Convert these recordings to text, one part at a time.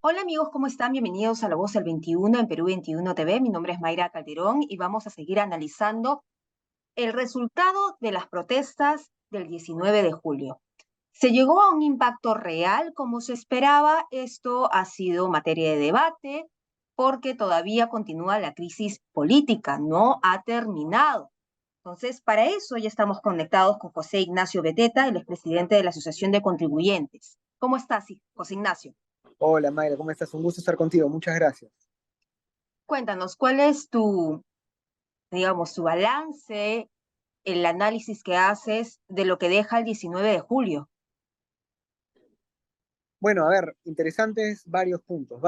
Hola amigos, ¿cómo están? Bienvenidos a La Voz del 21 en Perú 21 TV. Mi nombre es Mayra Calderón y vamos a seguir analizando el resultado de las protestas del 19 de julio. ¿Se llegó a un impacto real como se esperaba? Esto ha sido materia de debate porque todavía continúa la crisis política, no ha terminado. Entonces, para eso ya estamos conectados con José Ignacio Beteta, el expresidente de la Asociación de Contribuyentes. ¿Cómo estás, José Ignacio? Hola Mayra, ¿cómo estás? Un gusto estar contigo, muchas gracias. Cuéntanos, ¿cuál es tu balance, el análisis que haces de lo que deja el 19 de julio? Bueno, a ver, interesantes varios puntos.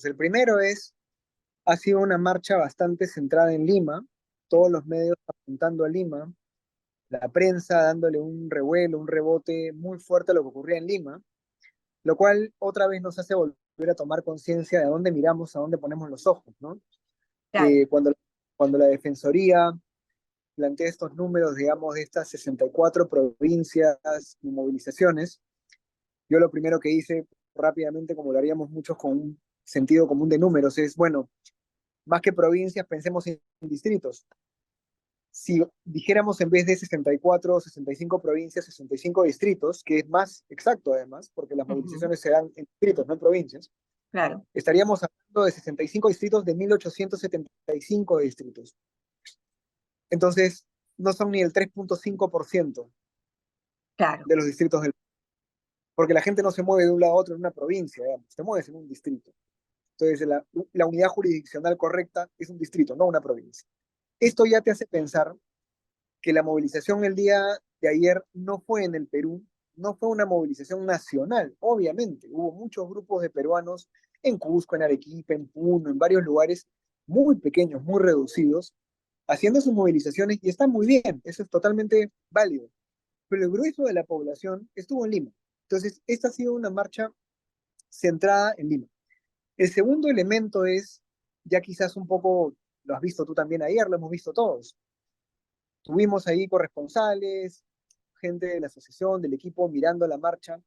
El primero es, ha sido una marcha bastante centrada en Lima, todos los medios apuntando a Lima, la prensa dándole un revuelo, un rebote muy fuerte a lo que ocurría en Lima, lo cual otra vez nos hace volver a tomar conciencia de a dónde miramos, a dónde ponemos los ojos, ¿no? Claro. Cuando la Defensoría plantea estos números, digamos, de estas 64 provincias y movilizaciones, yo lo primero que hice rápidamente, como lo haríamos muchos con un sentido común de números, es, bueno, más que provincias, pensemos en distritos. Si dijéramos en vez de 64 o 65 provincias, 65 distritos, que es más exacto además, porque las Ujú. movilizaciones se dan en distritos, no en provincias, Claro, estaríamos hablando de 65 distritos de 1875 distritos. Entonces, no son ni el 3,5% claro. de los distritos del... Porque la gente no se mueve de un lado a otro en una provincia, digamos, se mueve en un distrito. Entonces, la unidad jurisdiccional correcta es un distrito, no una provincia. Esto ya te hace pensar que la movilización el día de ayer no fue en el Perú, no fue una movilización nacional, obviamente. Hubo muchos grupos de peruanos en Cusco, en Arequipa, en Puno, en varios lugares muy pequeños, muy reducidos, haciendo sus movilizaciones y está muy bien, eso es totalmente válido. Pero el grueso de la población estuvo en Lima. Entonces, esta ha sido una marcha centrada en Lima. El segundo elemento es, ya quizás un poco, lo has visto tú también ayer, lo hemos visto todos. Tuvimos ahí corresponsales, gente de la asociación, del equipo mirando la marcha,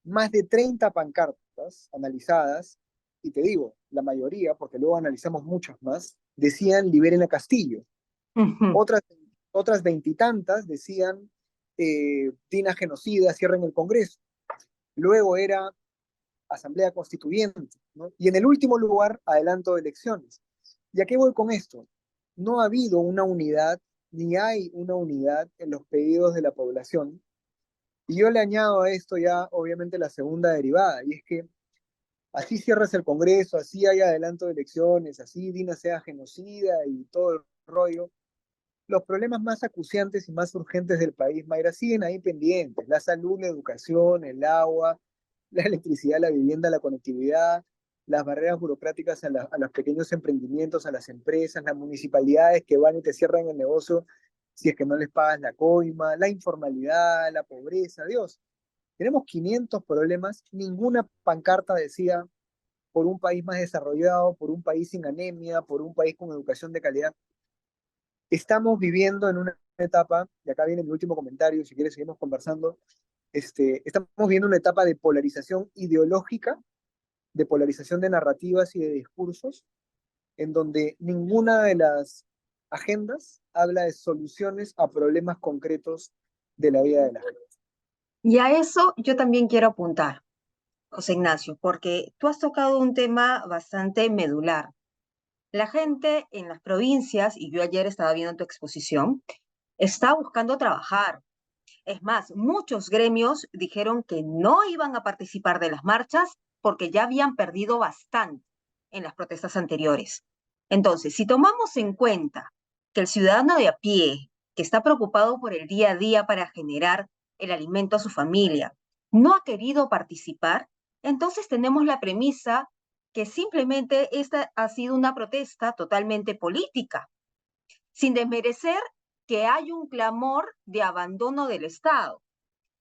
más de 30 pancartas analizadas, y te digo, la mayoría, porque luego analizamos muchas más, decían liberen a Castillo. Ujú. Otras, otras veintitantas decían Dina genocida, cierren el Congreso. Luego era Asamblea Constituyente, ¿no? Y en el último lugar, adelanto de elecciones. ¿Y a qué voy con esto? No ha habido una unidad, ni hay una unidad en los pedidos de la población. Y yo le añado a esto ya, obviamente, la segunda derivada, y es que así cierras el Congreso, así hay adelanto de elecciones, así Dina sea genocida y todo el rollo. Los problemas más acuciantes y más urgentes del país, Mayra, siguen ahí pendientes. La salud, la educación, el agua, la electricidad, la vivienda, la conectividad, las barreras burocráticas a los pequeños emprendimientos, a las empresas, las municipalidades que van y te cierran el negocio si es que no les pagas la coima, la informalidad, la pobreza, Dios. Tenemos 500 problemas, ninguna pancarta decía por un país más desarrollado, por un país sin anemia, por un país con educación de calidad. Estamos viviendo en una etapa, y acá viene mi último comentario, si quieres seguimos conversando, estamos viviendo una etapa de polarización ideológica, de polarización de narrativas y de discursos, en donde ninguna de las agendas habla de soluciones a problemas concretos de la vida de la gente. Y a eso yo también quiero apuntar, José Ignacio, porque tú has tocado un tema bastante medular. La gente en las provincias, y yo ayer estaba viendo tu exposición, está buscando trabajar. Es más, muchos gremios dijeron que no iban a participar de las marchas porque ya habían perdido bastante en las protestas anteriores. Entonces, si tomamos en cuenta que el ciudadano de a pie, que está preocupado por el día a día para generar el alimento a su familia, no ha querido participar, entonces tenemos la premisa que simplemente esta ha sido una protesta totalmente política, sin desmerecer que hay un clamor de abandono del Estado,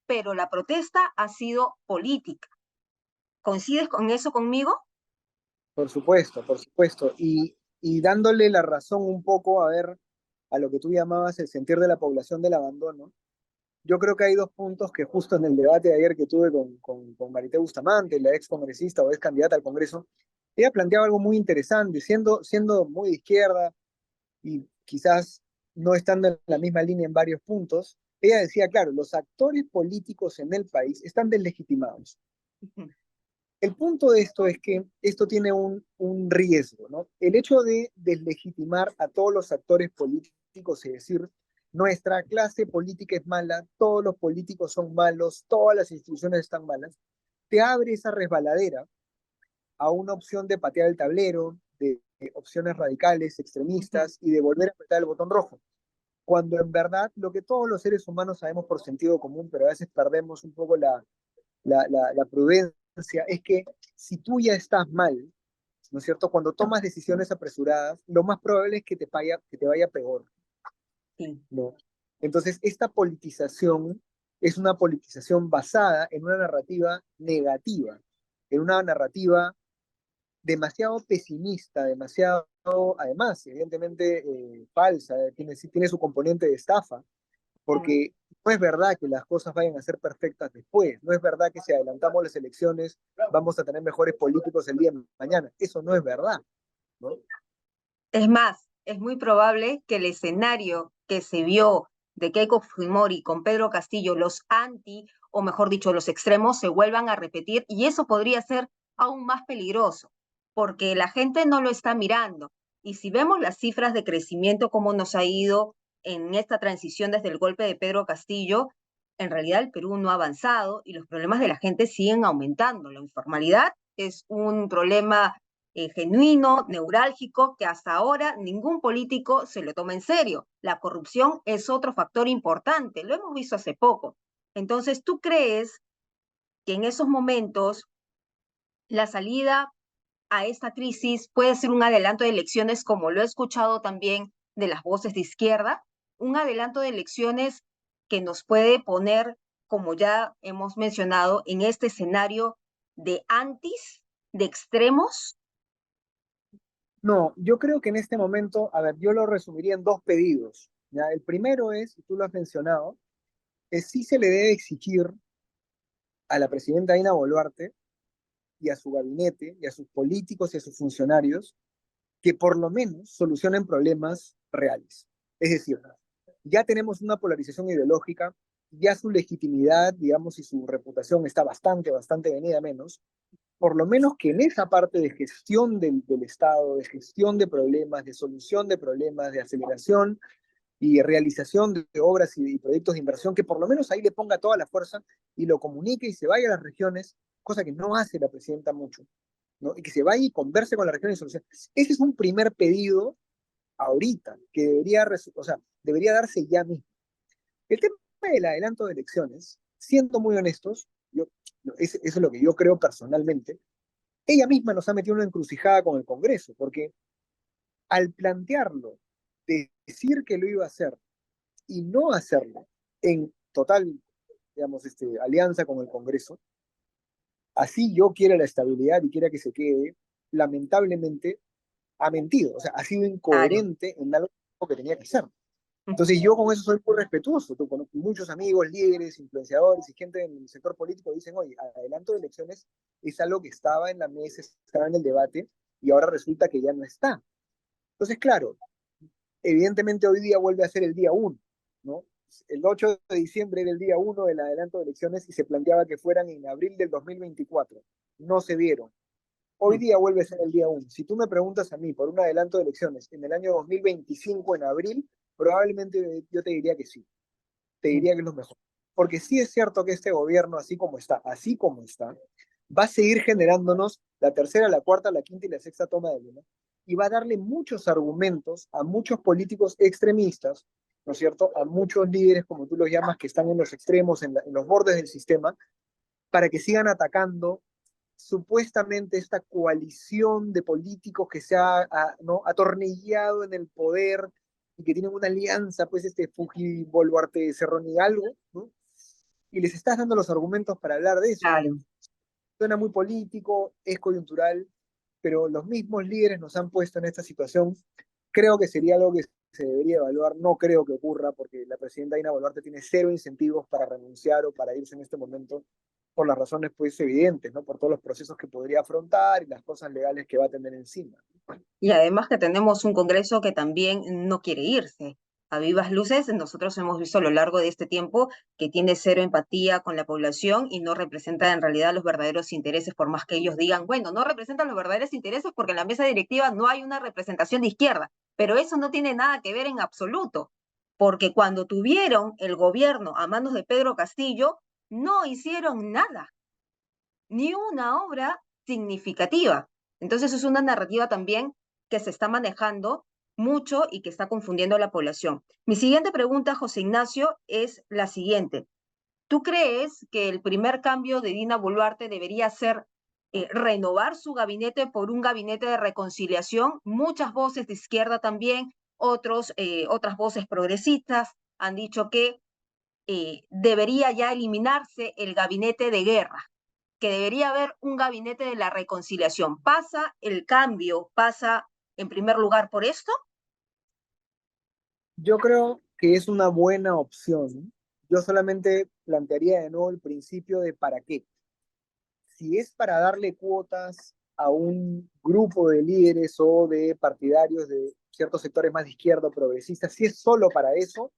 pero la protesta ha sido política. ¿Coincides con eso conmigo? Por supuesto, por supuesto. Y dándole la razón un poco, a ver, a lo que tú llamabas el sentir de la población del abandono, yo creo que hay dos puntos que justo en el debate de ayer que tuve con Marité Bustamante, la ex congresista o ex candidata al Congreso, ella planteaba algo muy interesante, siendo muy de izquierda y quizás no estando en la misma línea en varios puntos. Ella decía, claro, los actores políticos en el país están deslegitimados. Ujú. El punto de esto es que esto tiene un riesgo, ¿no? El hecho de deslegitimar a todos los actores políticos, es decir, nuestra clase política es mala, todos los políticos son malos, todas las instituciones están malas, te abre esa resbaladera a una opción de patear el tablero, de opciones radicales, Ujú. extremistas y de volver a apretar el botón rojo. Cuando en verdad lo que todos los seres humanos sabemos por sentido común, pero a veces perdemos un poco la prudencia, es que si tú ya estás mal, ¿no es cierto? Cuando tomas decisiones apresuradas, lo más probable es que te vaya peor, Sí. ¿no? Entonces, esta politización es una politización basada en una narrativa negativa, en una narrativa demasiado pesimista, demasiado, además, evidentemente falsa, tiene su componente de estafa, Mm. porque no es verdad que las cosas vayan a ser perfectas después, no es verdad que si adelantamos las elecciones vamos a tener mejores políticos el día de mañana, eso no es verdad, ¿no? Es más, es muy probable que el escenario que se vio de Keiko Fujimori con Pedro Castillo, los anti, o mejor dicho, los extremos, se vuelvan a repetir y eso podría ser aún más peligroso, porque la gente no lo está mirando. Y si vemos las cifras de crecimiento, cómo nos ha ido en esta transición desde el golpe de Pedro Castillo, en realidad el Perú no ha avanzado y los problemas de la gente siguen aumentando. La informalidad es un problema genuino, neurálgico, que hasta ahora ningún político se lo toma en serio. La corrupción es otro factor importante, lo hemos visto hace poco. Entonces, ¿tú crees que en esos momentos la salida a esta crisis puede ser un adelanto de elecciones, como lo he escuchado también de las voces de izquierda? Un adelanto de elecciones que nos puede poner, como ya hemos mencionado, en este escenario de antis, de extremos. No, yo creo que en este momento, a ver, yo lo resumiría en dos pedidos, ¿ya? El primero es, y tú lo has mencionado, es si se le debe exigir a la presidenta Dina Boluarte y a su gabinete y a sus políticos y a sus funcionarios que por lo menos solucionen problemas reales. Es decir, ya tenemos una polarización ideológica, ya su legitimidad, digamos, y su reputación está bastante venida menos, por lo menos que en esa parte de gestión del Estado, de gestión de problemas, de solución de problemas, de aceleración y realización de obras y proyectos de inversión, que por lo menos ahí le ponga toda la fuerza y lo comunique y se vaya a las regiones, cosa que no hace la presidenta mucho, ¿no? Y que se vaya y converse con la región y solucione. Ese es un primer pedido ahorita, que o sea, debería darse ya mismo. El tema del adelanto de elecciones, siendo muy honestos, eso es lo que yo creo personalmente, ella misma nos ha metido en una encrucijada con el Congreso, porque al plantearlo, de decir que lo iba a hacer y no hacerlo en total, digamos, alianza con el Congreso, así yo quiera la estabilidad y quiera que se quede, lamentablemente ha mentido, o sea, ha sido Claro. incoherente en algo que tenía que hacer. Entonces Ujú. yo con eso soy muy respetuoso. Tú, conozco muchos amigos, líderes, influenciadores y gente en el sector político dicen, oye, adelanto de elecciones es algo que estaba en la mesa, estaba en el debate y ahora resulta que ya no está. Entonces, claro, evidentemente hoy día vuelve a ser el día uno, ¿no? El 8 de diciembre era el día uno del adelanto de elecciones y se planteaba que fueran en abril del 2024. No se dieron. Hoy Ujú. día vuelve a ser el día uno. Si tú me preguntas a mí por un adelanto de elecciones en el año 2025, en abril, probablemente yo te diría que sí, te diría que es lo mejor. Porque sí es cierto que este gobierno, así como está, va a seguir generándonos la tercera, la cuarta, la quinta y la sexta toma de Lima, y va a darle muchos argumentos a muchos políticos extremistas, ¿no es cierto? A muchos líderes, como tú los llamas, que están en los extremos, en los bordes del sistema, para que sigan atacando supuestamente esta coalición de políticos que se ha, ¿no? atornillado en el poder y que tienen una alianza, pues Fuji, Boluarte, Cerrón y algo, ¿no? Y les estás dando los argumentos para hablar de eso. Claro. Suena muy político, es coyuntural, pero los mismos líderes nos han puesto en esta situación. Creo que sería algo que se debería evaluar, no creo que ocurra, porque la presidenta Dina Boluarte tiene cero incentivos para renunciar o para irse en este momento, por las razones pues evidentes, ¿no? Por todos los procesos que podría afrontar y las cosas legales que va a tener encima. Y además que tenemos un Congreso que también no quiere irse. A vivas luces, nosotros hemos visto a lo largo de este tiempo que tiene cero empatía con la población y no representa en realidad los verdaderos intereses, por más que ellos digan, bueno, no representan los verdaderos intereses porque en la mesa directiva no hay una representación de izquierda, pero eso no tiene nada que ver en absoluto, porque cuando tuvieron el gobierno a manos de Pedro Castillo, no hicieron nada, ni una obra significativa. Entonces es una narrativa también que se está manejando mucho y que está confundiendo a la población. Mi siguiente pregunta, José Ignacio, es la siguiente. ¿Tú crees que el primer cambio de Dina Boluarte debería ser renovar su gabinete por un gabinete de reconciliación? Muchas voces de izquierda también, otras voces progresistas han dicho que debería ya eliminarse el gabinete de guerra, que debería haber un gabinete de la reconciliación. ¿Pasa el cambio, pasa en primer lugar por esto? Yo creo que es una buena opción. Yo solamente plantearía de nuevo el principio de para qué. Si es para darle cuotas a un grupo de líderes o de partidarios de ciertos sectores más de izquierda o progresistas, si es solo para eso,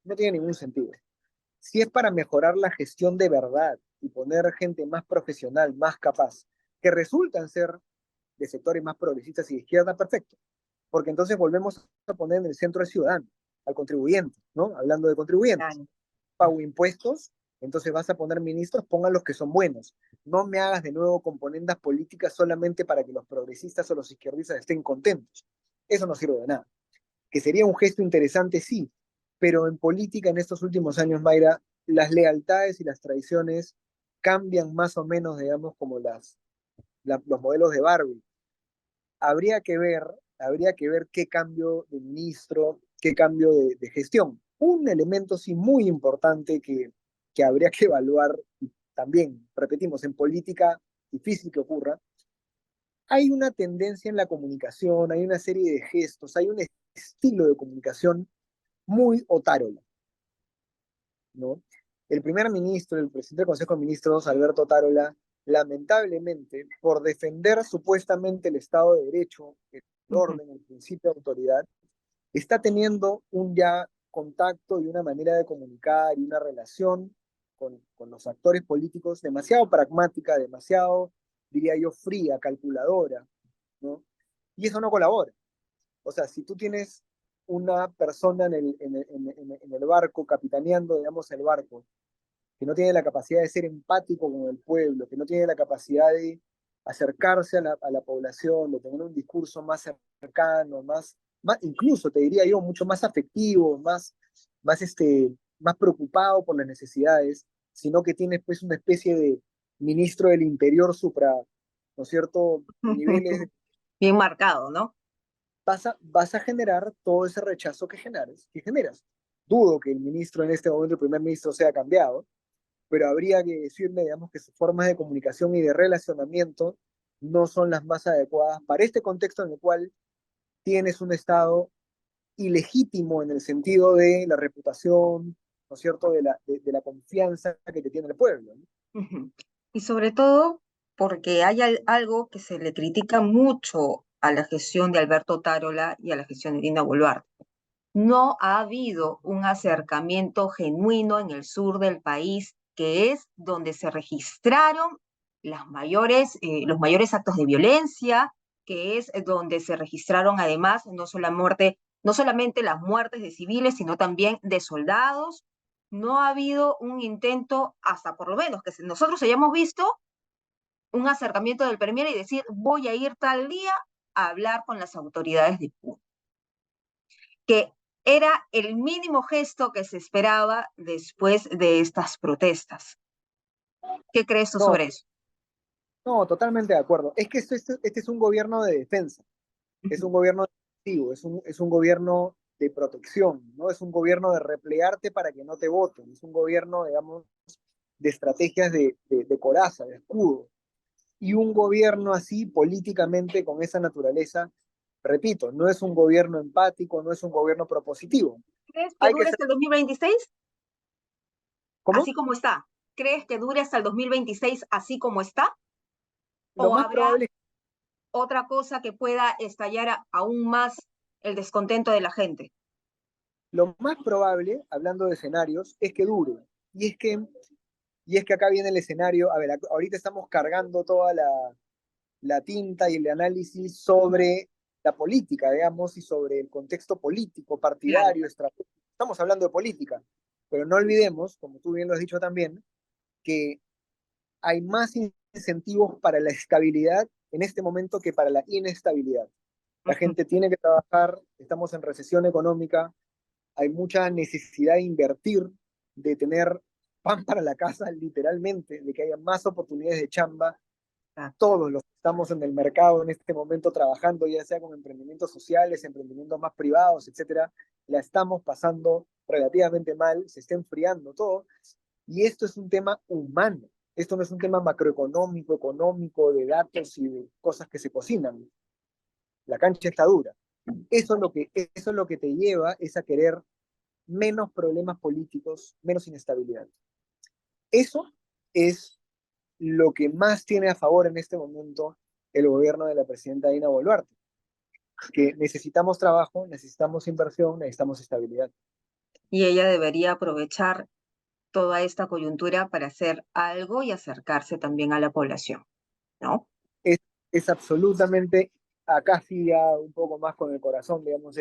no tiene ningún sentido. Si es para mejorar la gestión de verdad y poner gente más profesional, más capaz, que resultan ser de sectores más progresistas y de izquierda, perfecto. Porque entonces volvemos a poner en el centro al ciudadano, al contribuyente, ¿no? Hablando de contribuyentes. Claro. Pago impuestos, entonces vas a poner ministros, pongan los que son buenos. No me hagas de nuevo componendas políticas solamente para que los progresistas o los izquierdistas estén contentos. Eso no sirve de nada. Que sería un gesto interesante, sí, pero en política en estos últimos años, Mayra, las lealtades y las traiciones cambian más o menos, digamos, como los modelos de Barbie. Habría que ver, habría que ver qué cambio de ministro, qué cambio de gestión. Un elemento sí muy importante que habría que evaluar, y también, repetimos, en política difícil que ocurra, hay una tendencia en la comunicación, hay una serie de gestos, hay un estilo de comunicación muy otárola, ¿no? El primer ministro, el presidente del Consejo de Ministros, Alberto Otárola, lamentablemente, por defender supuestamente el Estado de Derecho, el Ujú. orden, el principio de autoridad, está teniendo un ya contacto y una manera de comunicar y una relación con los actores políticos demasiado pragmática, demasiado, diría yo, fría, calculadora, ¿no? Y eso no colabora. O sea, si tú tienes una persona en el barco, capitaneando, digamos, el barco, que no tiene la capacidad de ser empático con el pueblo, que no tiene la capacidad de acercarse a la población, de tener un discurso más cercano, incluso te diría yo, mucho más afectivo, más preocupado por las necesidades, sino que tiene pues una especie de ministro del interior supra, ¿no es cierto?, niveles, Bien marcado, ¿no? vas a generar todo ese rechazo que generas. Dudo que el ministro en este momento, el primer ministro, sea cambiado, pero habría que decirle, digamos, que sus formas de comunicación y de relacionamiento no son las más adecuadas para este contexto en el cual tienes un Estado ilegítimo en el sentido de la reputación, ¿no es cierto?, de la confianza que te tiene el pueblo, ¿no? Ujú. Y sobre todo porque hay algo que se le critica mucho a la gestión de Alberto Tarola y a la gestión de Dina Boluarte. No ha habido un acercamiento genuino en el sur del país, que es donde se registraron los mayores actos de violencia, que es donde se registraron además no solamente las muertes de civiles, sino también de soldados. No ha habido un intento, hasta por lo menos que nosotros hayamos visto, un acercamiento del Premier y decir, voy a ir tal día a hablar con las autoridades de Puno, que era el mínimo gesto que se esperaba después de estas protestas. ¿Qué crees tú No, sobre eso? no, totalmente de acuerdo. Es que este es un gobierno de defensa, es un gobierno defensivo, es un gobierno de protección, ¿no? Es un gobierno de replegarte para que no te voten, es un gobierno, digamos, de estrategias de coraza, de escudo. Y un gobierno así, políticamente, con esa naturaleza, Repito, no es un gobierno empático, no es un gobierno propositivo. ¿Crees que Hay que dure ser, hasta el 2026 ¿cómo? así como está? ¿Crees que dure hasta el 2026 así como está? Lo ¿O más habrá probable, otra cosa que pueda estallar aún más el descontento de la gente? lo más probable, hablando de escenarios, es que dure. Y es que, y es que acá viene el escenario, a ver, ahorita estamos cargando toda la tinta y el análisis sobre la política, digamos, y sobre el contexto político, Claro. partidario, estratégico. Estamos hablando de política, pero no olvidemos, como tú bien lo has dicho también, que hay más incentivos para la estabilidad en este momento que para la inestabilidad. La Ujú. gente tiene que trabajar, estamos en recesión económica, hay mucha necesidad de invertir, de tener pan para la casa, literalmente, de que haya más oportunidades de chamba. Exacto. Todos los que estamos en el mercado en este momento trabajando, ya sea con emprendimientos sociales, emprendimientos más privados, etcétera, la estamos pasando relativamente mal, se está enfriando todo. Y esto es un tema humano. Esto no es un tema macroeconómico, económico, de datos y de cosas que se cocinan. La cancha está dura. Eso es lo que te lleva es a querer menos problemas políticos, menos inestabilidad. Eso es lo que más tiene a favor en este momento el gobierno de la presidenta Dina Boluarte, que necesitamos trabajo, necesitamos inversión, necesitamos estabilidad. Y ella debería aprovechar toda esta coyuntura para hacer algo y acercarse también a la población, ¿no? Es, es absolutamente, acá sí ya un poco más con el corazón, digamos,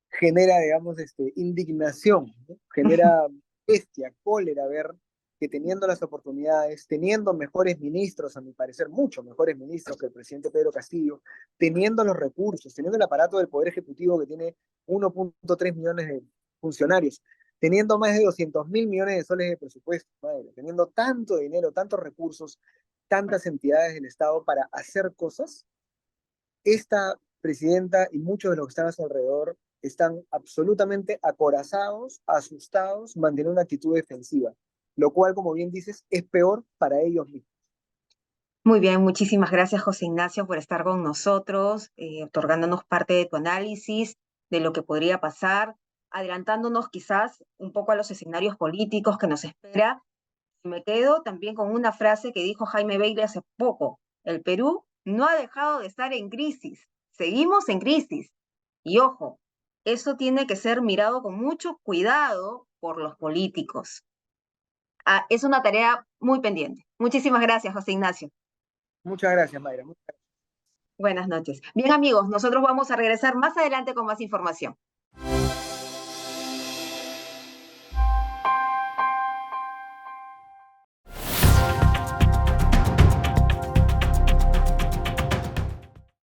genera, digamos, indignación, ¿no? Genera bestia, cólera ver que teniendo las oportunidades, teniendo mejores ministros, a mi parecer, mucho mejores ministros que el presidente Pedro Castillo, teniendo los recursos, teniendo el aparato del Poder Ejecutivo que tiene 1.3 millones de funcionarios, teniendo más de 200.000 millones de soles de presupuesto, madre, teniendo tanto dinero, tantos recursos, tantas entidades del Estado para hacer cosas, esta presidenta y muchos de los que están a su alrededor están absolutamente acorazados, asustados, mantienen una actitud defensiva, lo cual, como bien dices, es peor para ellos mismos. Muy bien, muchísimas gracias, José Ignacio, por estar con nosotros, otorgándonos parte de tu análisis de lo que podría pasar, adelantándonos quizás un poco a los escenarios políticos que nos espera. Me quedo también con una frase que dijo Jaime Bailey hace poco: el Perú no ha dejado de estar en crisis, seguimos en crisis. Y ojo, eso tiene que ser mirado con mucho cuidado por los políticos. Es una tarea muy pendiente. Muchísimas gracias, José Ignacio. Muchas gracias, Mayra. Buenas noches. Bien, amigos, nosotros vamos a regresar más adelante con más información.